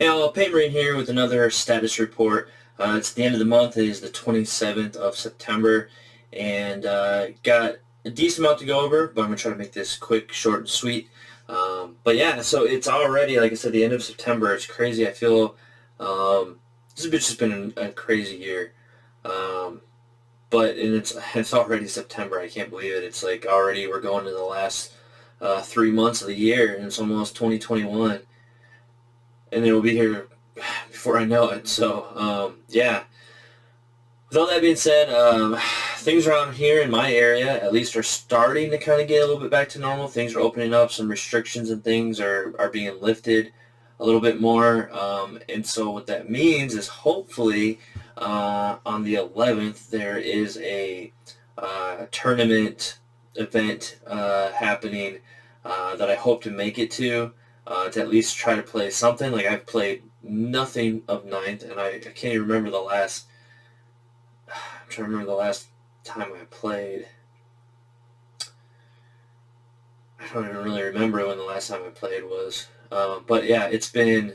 Hey all, Pay Marine here with another status report. It's the end of the month. It is the 27th of September, and got a decent amount to go over, but I'm going to try to make this quick, short, and sweet. But yeah, so it's already, like I said, the end of September. It's crazy. I feel this has just been a crazy year. Um, and it's already September. I can't believe it. It's like already we're going to the last 3 months of the year, and it's almost 2021, and it will be here before I know it. So, yeah. With all that being said, things around here in my area, at least, are starting to kind of get a little bit back to normal. Things are opening up. Some restrictions and things are being lifted a little bit more. And so what that means is hopefully on the 11th there is a tournament event happening that I hope to make it to at least try to play something. Like, I've played nothing of ninth, and I can't even remember the last. I'm trying to remember the last time I played. I don't even really remember when the last time I played was. But yeah, it's been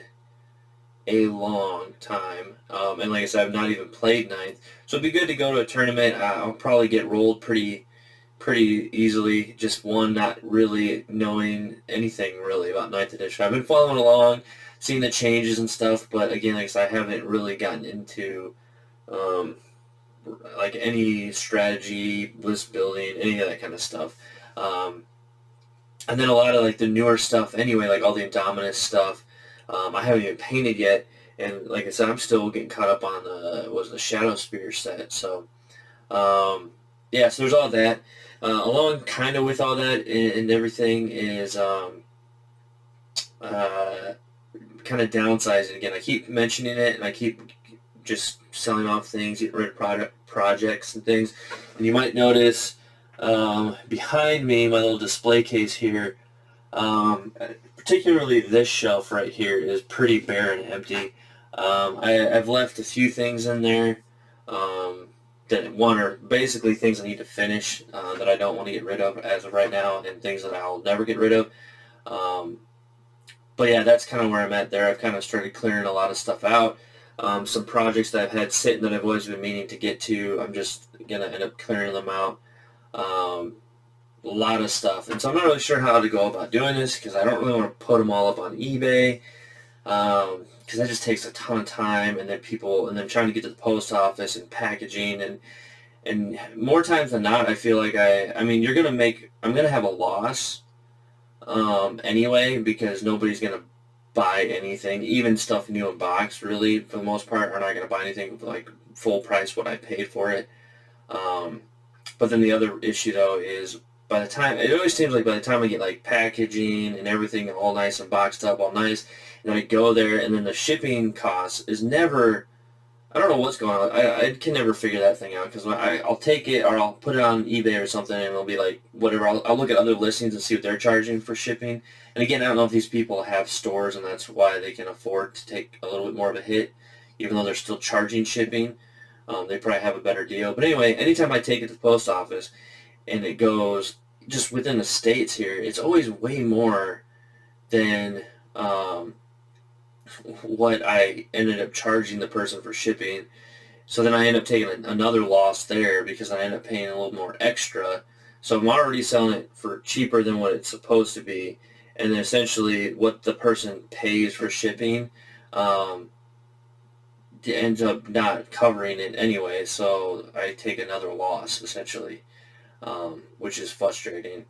a long time. And like I said, I've not even played ninth. So it'd be good to go to a tournament. I'll probably get rolled pretty easily. Just one, not really knowing anything really about ninth edition. I've been following along, seeing the changes and stuff, but again, like I said, I haven't really gotten into um, like any strategy, list building, any of that kind of stuff. Um, and then a lot of like the newer stuff anyway, like all the Indominus stuff. I haven't even painted yet, and like I said, I'm still getting caught up on the Shadow Spear set. So yeah, so there's all that. Along kind of with all that and everything is uh, kind of downsizing again. I keep mentioning it, and I keep just selling off things, getting rid of projects and things. And you might notice behind me, my little display case here, particularly this shelf right here, is pretty bare and empty. I've left a few things in there that, one, are basically things I need to finish that I don't want to get rid of as of right now, and things that I'll never get rid of. Um, but yeah, that's kind of where I'm at there. I've kind of started clearing a lot of stuff out. Some projects that I've had sitting that I've always been meaning to get to, I'm just going to end up clearing them out. A lot of stuff. And so I'm not really sure how to go about doing this because I don't really want to put them all up on eBay because that just takes a ton of time, and then trying to get to the post office and packaging, and more times than not, I feel like I mean, I'm going to have a loss anyway, because nobody's going to buy anything, even stuff new in box, really, for the most part, are not going to buy anything for like full price what I paid for it. Um, but then the other issue, though, is it always seems like by the time I get like packaging and everything all nice and boxed up, all nice, and then I go there, and then the shipping cost is never, I don't know what's going on. I can never figure that thing out because I'll take it or I'll put it on eBay or something, and it'll be like whatever. I'll look at other listings and see what they're charging for shipping. And again, I don't know if these people have stores and that's why they can afford to take a little bit more of a hit, even though they're still charging shipping. They probably have a better deal. But anyway, anytime I take it to the post office and it goes just within the states here, it's always way more than what I ended up charging the person for shipping. So then I end up taking another loss there because I end up paying a little more extra. So I'm already selling it for cheaper than what it's supposed to be. And then essentially what the person pays for shipping um, ends up not covering it anyway. So I take another loss essentially, which is frustrating.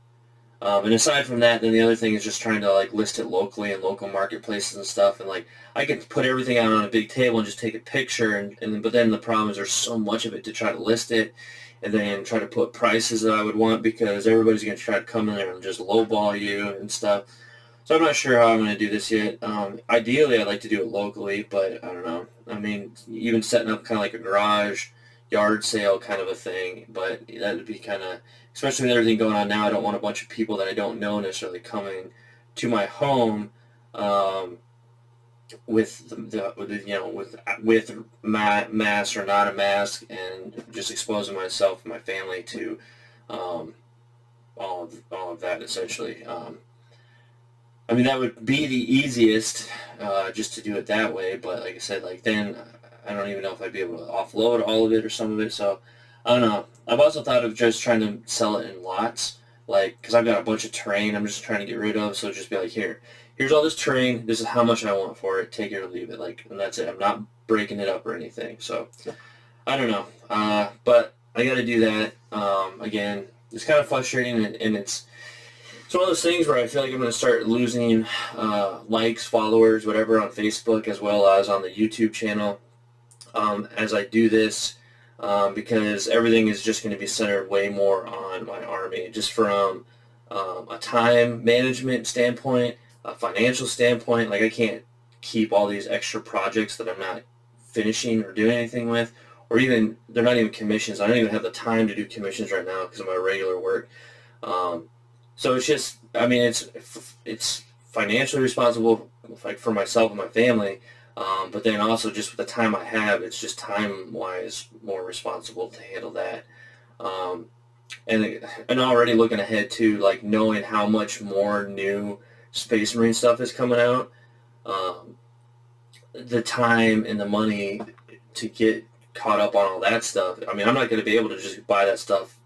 And aside from that, then the other thing is just trying to like list it locally in local marketplaces and stuff. And like I could put everything out on a big table and just take a picture, but then the problem is there's so much of it to try to list it, and then try to put prices that I would want because everybody's going to try to come in there and just lowball you and stuff. So I'm not sure how I'm going to do this yet. Ideally, I'd like to do it locally, but I don't know. I mean, even setting up kind of like a garage yard sale kind of a thing, but that would be kind of, especially with everything going on now, I don't want a bunch of people that I don't know necessarily coming to my home with mask or not a mask, and just exposing myself and my family to um, all of that essentially. I mean, that would be the easiest, just to do it that way. But like I said, like then I don't even know if I'd be able to offload all of it or some of it. So I don't know. I've also thought of just trying to sell it in lots, like because I've got a bunch of terrain I'm just trying to get rid of. So just be like, here's all this terrain. This is how much I want for it. Take it or leave it. Like, and that's it. I'm not breaking it up or anything. So I don't know. But I got to do that. Again, it's kind of frustrating, and it's one of those things where I feel like I'm going to start losing likes, followers, whatever on Facebook as well as on the YouTube channel as I do this, because everything is just going to be centered way more on my army, just from a time management standpoint, a financial standpoint. Like I can't keep all these extra projects that I'm not finishing or doing anything with, or even they're not even commissions. I don't even have the time to do commissions right now because of my regular work. Um, so it's just, I mean, it's financially responsible, like for myself and my family, but then also just with the time I have, it's just time-wise more responsible to handle that. Um, and already looking ahead to like knowing how much more new Space Marine stuff is coming out, um, the time and the money to get caught up on all that stuff. I mean, I'm not going to be able to just buy that stuff,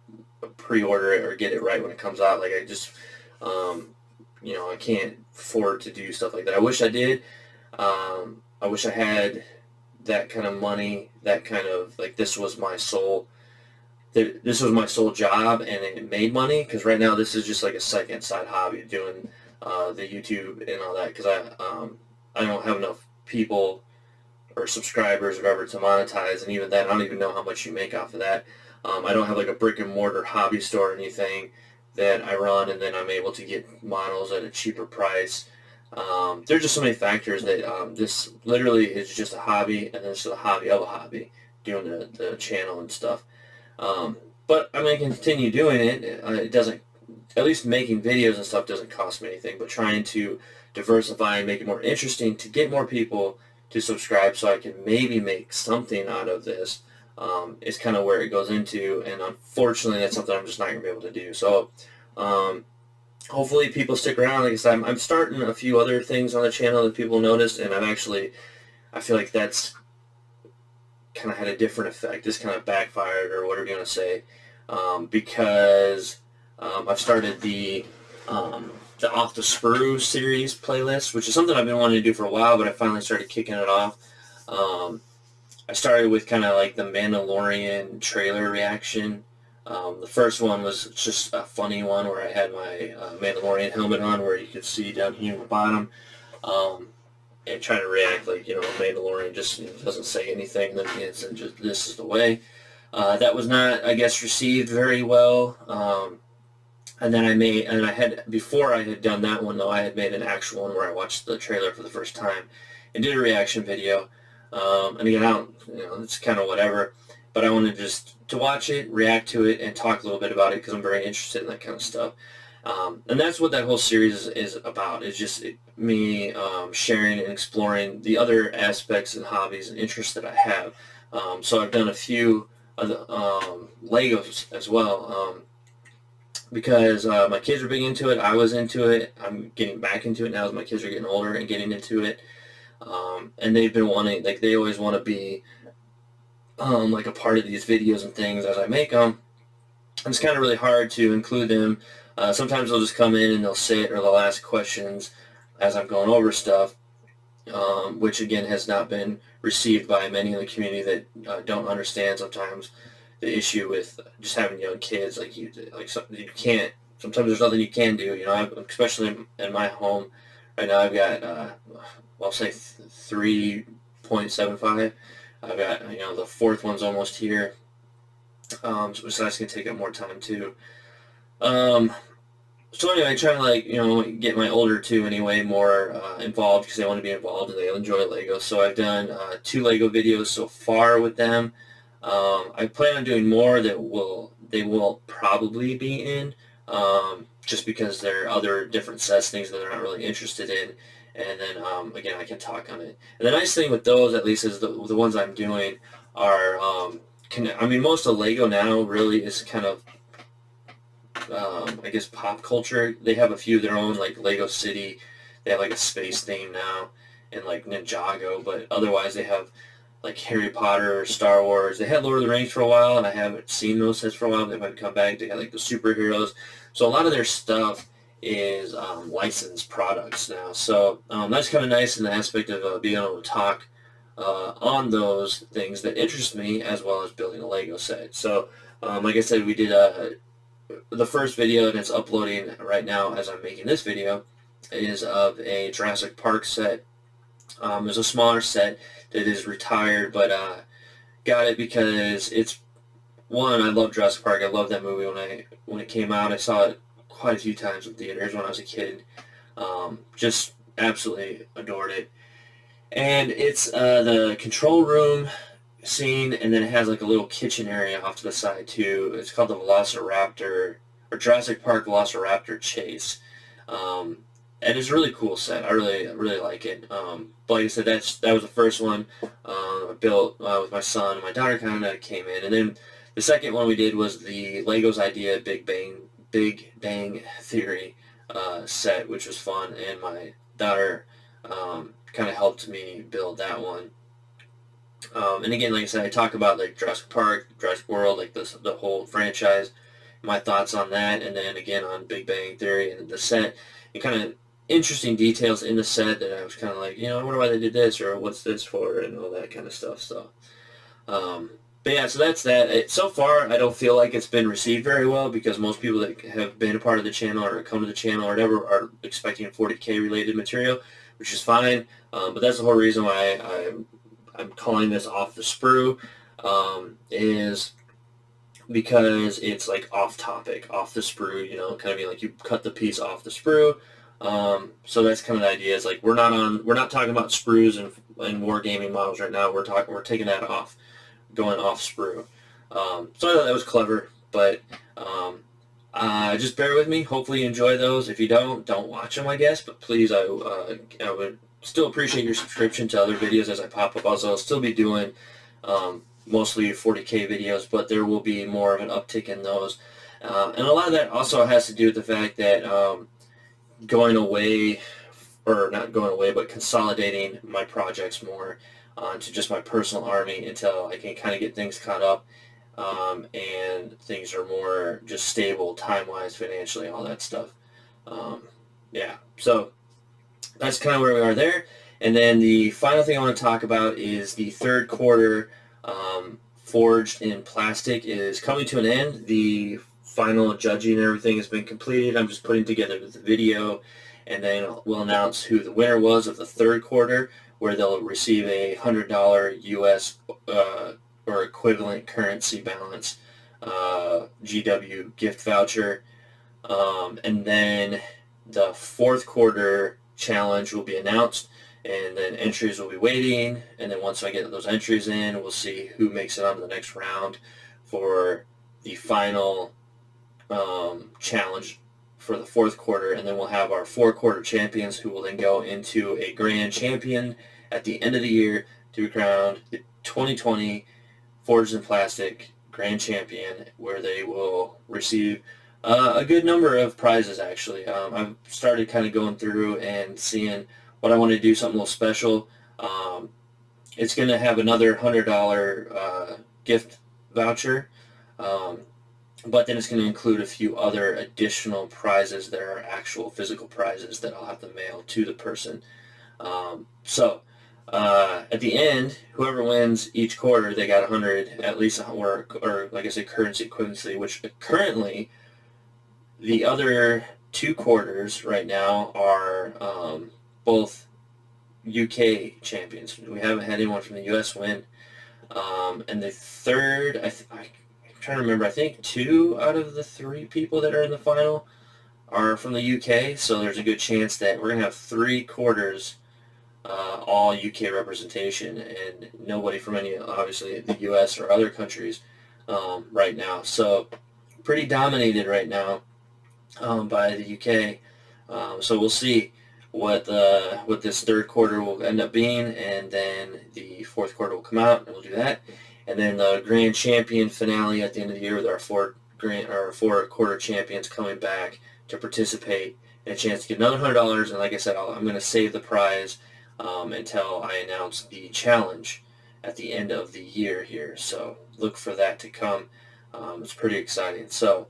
pre-order it, or get it right when it comes out. Like I just, um, I can't afford to do stuff like that. I wish I did. I wish I had that kind of money, that kind of like this was my sole job and it made money, because right now this is just like a second side hobby doing the YouTube and all that, because I don't have enough people or subscribers or whatever to monetize, and even that I don't even know how much you make off of that. I don't have like a brick and mortar hobby store or anything that I run and then I'm able to get models at a cheaper price. There's just so many factors that this literally is just a hobby, and this is a hobby of a hobby, doing the channel and stuff. Um, but I'm going to continue doing it. It doesn't, at least making videos and stuff doesn't cost me anything, but trying to diversify and make it more interesting to get more people to subscribe so I can maybe make something out of this is kind of where it goes into, and unfortunately that's something I'm just not going to be able to do. So um, hopefully people stick around. Like I said, I'm starting a few other things on the channel that people noticed, and I feel like that's kind of had a different effect. It's kind of backfired, or whatever you want to say, because I've started the Off the Sprue series playlist, which is something I've been wanting to do for a while, but I finally started kicking it off. I started with kind of like the Mandalorian trailer reaction. The first one was just a funny one where I had my Mandalorian helmet on, where you could see down here in the bottom, and trying to react like, Mandalorian just doesn't say anything, then it's just, this is the way. That was not, I guess, received very well. And then before I had done that one though, I had made an actual one where I watched the trailer for the first time and did a reaction video. And again, I don't, it's kind of whatever, but I wanted just to watch it, react to it, and talk a little bit about it because I'm very interested in that kind of stuff. And that's what that whole series is about. It's just me sharing and exploring the other aspects and hobbies and interests that I have. So I've done a few of the Legos as well. Because my kids are big into it, I was into it, I'm getting back into it now as my kids are getting older and getting into it, and they've been wanting, like they always want to be like a part of these videos and things as I make them, and it's kind of really hard to include them. Sometimes they'll just come in and they'll sit or they'll ask questions as I'm going over stuff, which again has not been received by many in the community that don't understand sometimes the issue with just having young kids. Like you can't. Sometimes there's nothing you can do. Especially in my home right now, I've got I'll say 3.75. I've got the fourth one's almost here, so that's gonna take up more time too. So anyway, trying to get my older two anyway more involved because they want to be involved and they enjoy Lego. So I've done 2 Lego videos so far with them. I plan on doing more that they will probably be in, just because there are other different sets, things that they're not really interested in, and then again I can talk on it. And the nice thing with those, at least, is the ones I'm doing are most of Lego now really is kind of I guess pop culture. They have a few of their own, like Lego City. They have like a space theme now and like Ninjago, but otherwise they have like Harry Potter, Star Wars. They had Lord of the Rings for a while, and I haven't seen those sets for a while. They might come back. They had like the superheroes. So a lot of their stuff is licensed products now. So that's kind of nice in the aspect of being able to talk on those things that interest me, as well as building a Lego set. So like I said, we did the first video, and it's uploading right now as I'm making this video, is of a Jurassic Park set. There's a smaller set that is retired, but got it because it's, one, I love Jurassic Park. I love that movie when it came out. I saw it quite a few times in theaters when I was a kid. Just absolutely adored it. And it's the control room scene, and then it has like a little kitchen area off to the side too. It's called the Velociraptor, or Jurassic Park Velociraptor Chase. And it's a really cool set. I really like it. But like I said, that was the first one I built with my son. And my daughter kind of came in, and then the second one we did was the Legos Idea Big Bang Theory set, which was fun, and my daughter kind of helped me build that one. And again, like I said, I talk about like Jurassic Park, Jurassic World, like the whole franchise, my thoughts on that, and then again on Big Bang Theory and the set, and kind of interesting details in the set that I was kind of like, I wonder why they did this, or what's this for, and all that kind of stuff. So, but yeah, so that's that. So far, I don't feel like it's been received very well, because most people that have been a part of the channel or come to the channel or whatever are expecting 40K related material, which is fine. But that's the whole reason why I'm calling this Off the Sprue, is because it's like off topic, off the sprue, kind of being like you cut the piece off the sprue. So that's kind of the idea. Is like we're not talking about sprues and wargaming models right now. We're taking that off, going off sprue. So I thought that was clever, but just bear with me. Hopefully you enjoy those. If you don't watch them, I guess. But please, I would still appreciate your subscription to other videos as I pop up. Also, I'll still be doing mostly 40K videos, but there will be more of an uptick in those. And a lot of that also has to do with the fact that going away, or not going away, but consolidating my projects more onto just my personal army until I can kind of get things caught up, and things are more just stable time-wise, financially, all that stuff. Yeah, so that's kind of where we are there. And then the final thing I want to talk about is the third quarter forged in plastic is coming to an end. The final judging and everything has been completed. I'm just putting together the video, and then we'll announce who the winner was of the third quarter, where they'll receive a $100 US or equivalent currency balance GW gift voucher. And then the fourth quarter challenge will be announced, and then entries will be waiting, and then once I get those entries in, we'll see who makes it on to the next round for the final challenge for the fourth quarter, and then we'll have our four-quarter champions, who will then go into a grand champion at the end of the year to be crowned the 2020 Forged in Plastic Grand Champion, where they will receive a good number of prizes, actually. I've started kind of going through and seeing what I want to do, something a little special. It's going to have another $100 gift voucher, but then it's going to include a few other additional prizes that are actual physical prizes that I'll have to mail to the person. So at the end, whoever wins each quarter, they got 100, at least, or like I said, currency equivalency, which currently the other two quarters right now are both UK champions. We haven't had anyone from the US win. And the third, I'm trying to remember, I think 2 out of the 3 people that are in the final are from the UK, so there's a good chance that we're going to have 3 quarters all UK representation, and nobody from any, obviously, the US or other countries right now. So pretty dominated right now by the UK. So we'll see what this third quarter will end up being, and then the fourth quarter will come out, and we'll do that. And then the Grand Champion finale at the end of the year with our four quarter champions coming back to participate and a chance to get another $100. And like I said, I'm going to save the prize until I announce the challenge at the end of the year here. So look for that to come. It's pretty exciting. So,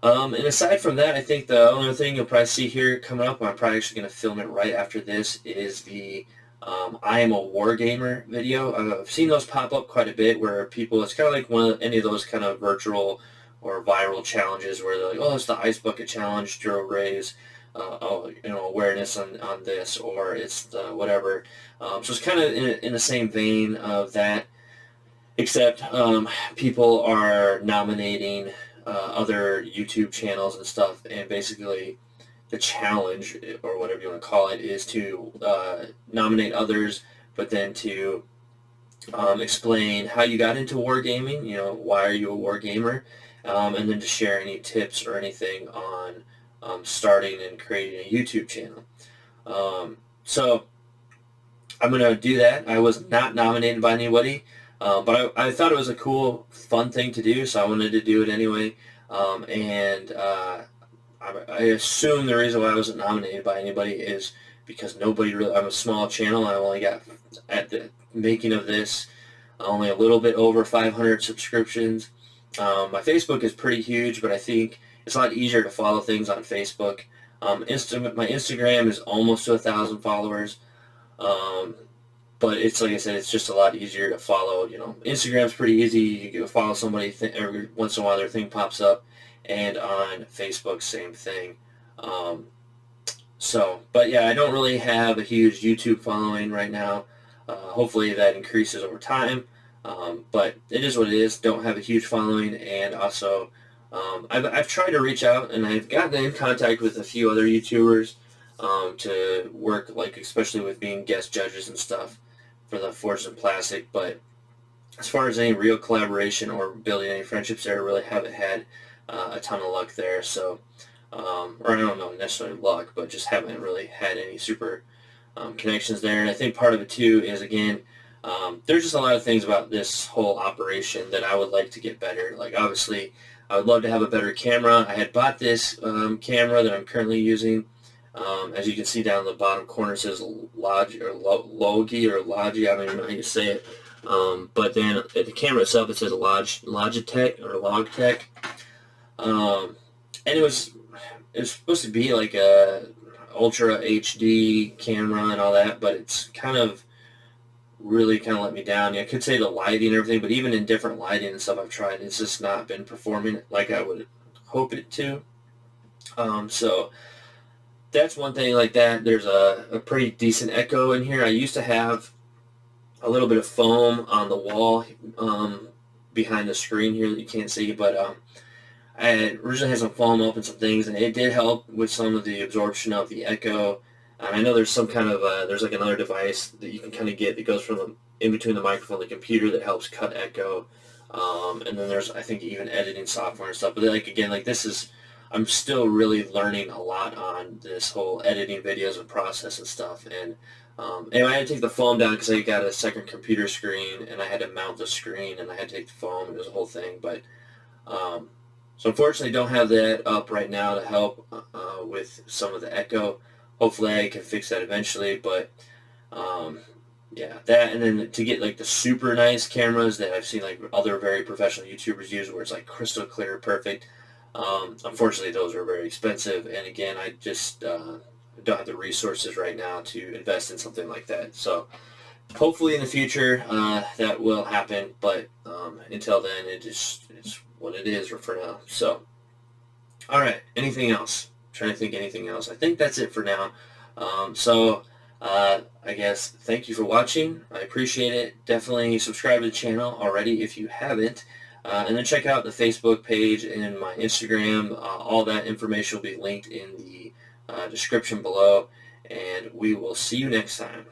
and aside from that, I think the only thing you'll probably see here coming up, I'm probably actually going to film it right after this, is the I am a war gamer video. I've seen those pop up quite a bit where people, it's kind of like any of those kind of virtual or viral challenges where they're like, oh, it's the ice bucket challenge, Drew Ray's awareness on this, or it's the whatever. So it's kind of in the same vein of that, except people are nominating other YouTube channels and stuff, and basically the challenge, or whatever you want to call it, is to nominate others, but then to explain how you got into wargaming, why are you a wargamer, and then to share any tips or anything on starting and creating a YouTube channel. So I'm going to do that. I was not nominated by anybody, but I thought it was a cool, fun thing to do, so I wanted to do it anyway. I assume the reason why I wasn't nominated by anybody is because nobody really, I'm a small channel. I only got, at the making of this, only a little bit over 500 subscriptions. My Facebook is pretty huge, but I think it's a lot easier to follow things on Facebook. My Instagram is almost to 1,000 followers. But it's, like I said, it's just a lot easier to follow. Instagram's pretty easy. You can follow somebody every once in a while, their thing pops up. And on Facebook, same thing. But yeah, I don't really have a huge YouTube following right now. Hopefully that increases over time. But it is what it is. Don't have a huge following, and also I've tried to reach out, and I've gotten in contact with a few other YouTubers to work, like especially with being guest judges and stuff for the Forged in Plastic. But as far as any real collaboration or building any friendships there, I really haven't had a ton of luck there. So, or I don't know necessarily luck, but just haven't really had any super connections there. And I think part of it too is, again, there's just a lot of things about this whole operation that I would like to get better. Like, obviously, I would love to have a better camera. I had bought this camera that I'm currently using. As you can see down in the bottom corner, it says Logi, I don't even know how you say it. But then at the camera itself, it says Logitech or Logitech. And it was supposed to be like a Ultra HD camera and all that, but it's kind of let me down. I could say the lighting and everything, but even in different lighting and stuff I've tried, it's just not been performing like I would hope it to. So that's one thing like that. There's a pretty decent echo in here. I used to have a little bit of foam on the wall behind the screen here that you can't see, but I originally had some foam up and some things, and it did help with some of the absorption of the echo. And I know there's some kind of, there's like another device that you can kind of get that goes from in between the microphone and the computer that helps cut echo. And then there's, I think, even editing software and stuff. But again, I'm still really learning a lot on this whole editing videos and process and stuff. And anyway, I had to take the foam down because I got a second computer screen, and I had to mount the screen, and I had to take the foam, and it was a whole thing. But so unfortunately, don't have that up right now to help with some of the echo. Hopefully, I can fix that eventually. But yeah, that, and then to get like the super nice cameras that I've seen like other very professional YouTubers use, where it's like crystal clear, perfect. Unfortunately, those are very expensive, and again, I just don't have the resources right now to invest in something like that. So hopefully in the future that will happen, but until then, it's what it is for now. So, all right, anything else? I'm trying to think anything else. I think that's it for now. I guess thank you for watching. I appreciate it. Definitely subscribe to the channel already if you haven't. And then check out the Facebook page and my Instagram. All that information will be linked in the description below. And we will see you next time.